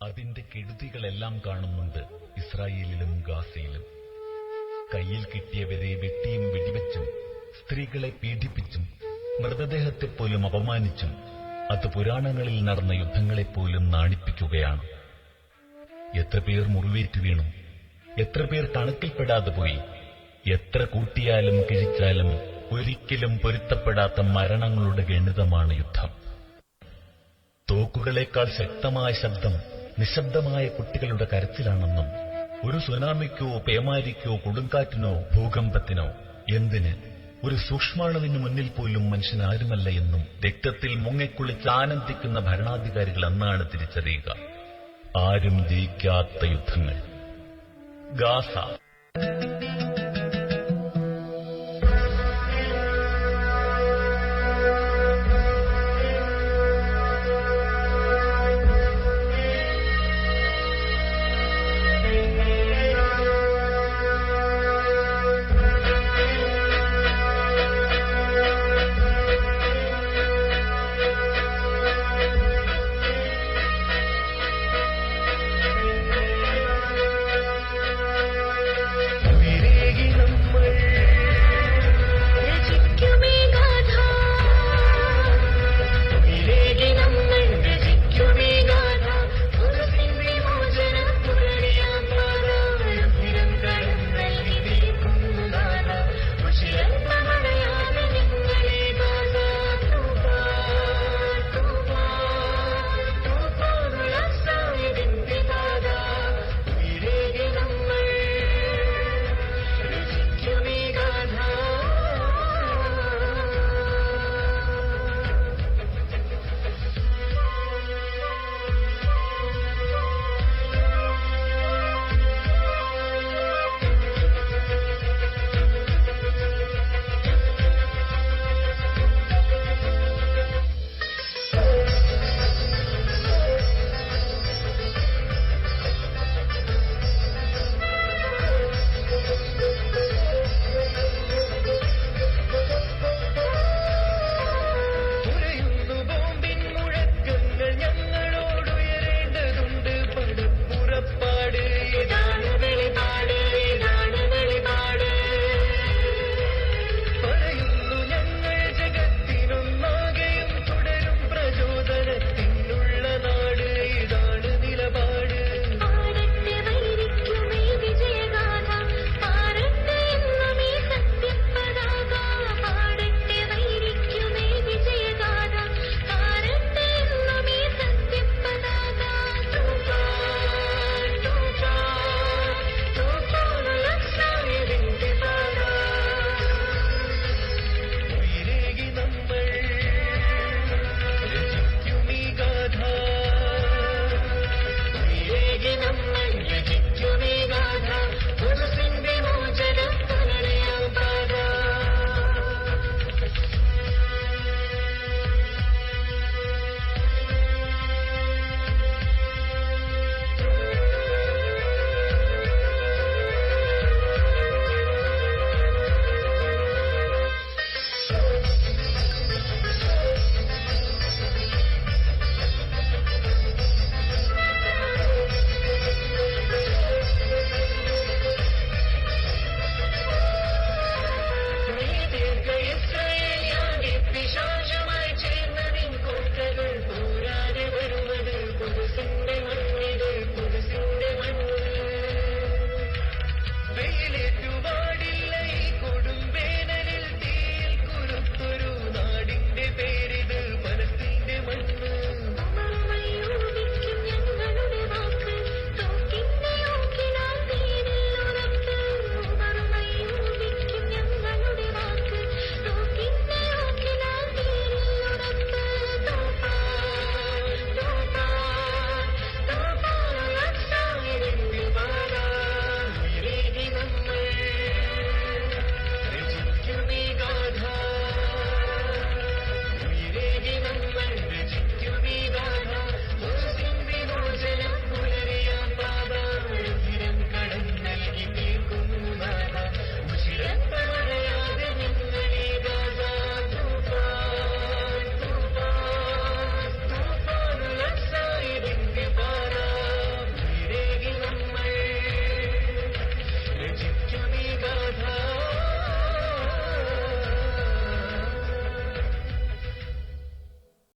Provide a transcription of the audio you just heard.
അതിന്റെ കെടുതികളെല്ലാം കാണുന്നുണ്ട് ഇസ്രായേലിലും ഗാസയിലും. കയ്യിൽ കിട്ടിയവരെ വെട്ടിയും വെടിവെച്ചും, സ്ത്രീകളെ പീഡിപ്പിച്ചും, മൃതദേഹത്തെപ്പോലും അപമാനിച്ചും, അത് പുരാണങ്ങളിൽ നടന്ന യുദ്ധങ്ങളെപ്പോലും നാണിപ്പിക്കുകയാണ്. എത്ര പേർ മുറിവേറ്റു വീണു, എത്ര പേർ കണക്കിൽപ്പെടാതെ പോയി. എത്ര കൂട്ടിയാലും കിഴിച്ചാലും ഒരിക്കലും പൊരുത്തപ്പെടാത്ത മരണങ്ങളുടെ ഗണിതമാണ് യുദ്ധം. തോക്കുകളേക്കാൾ ശക്തമായ ശബ്ദം നിശബ്ദമായ കുട്ടികളുടെ കരച്ചിലാണെന്നും, ഒരു സുനാമിക്കോ പേമാരിക്കോ കൊടുങ്കാറ്റിനോ ഭൂകമ്പത്തിനോ എന്തിന്, ഒരു സൂക്ഷ്മാണുവിന് മുന്നിൽ പോലും മനുഷ്യനാരുമല്ല എന്നും രക്തത്തിൽ മുങ്ങിക്കുളിച്ച് ആനന്ദിക്കുന്ന ഭരണാധികാരികൾ എന്നാണ് തിരിച്ചറിയുക. ആരും ജയിക്കാത്ത യുദ്ധങ്ങൾ. ഗാസ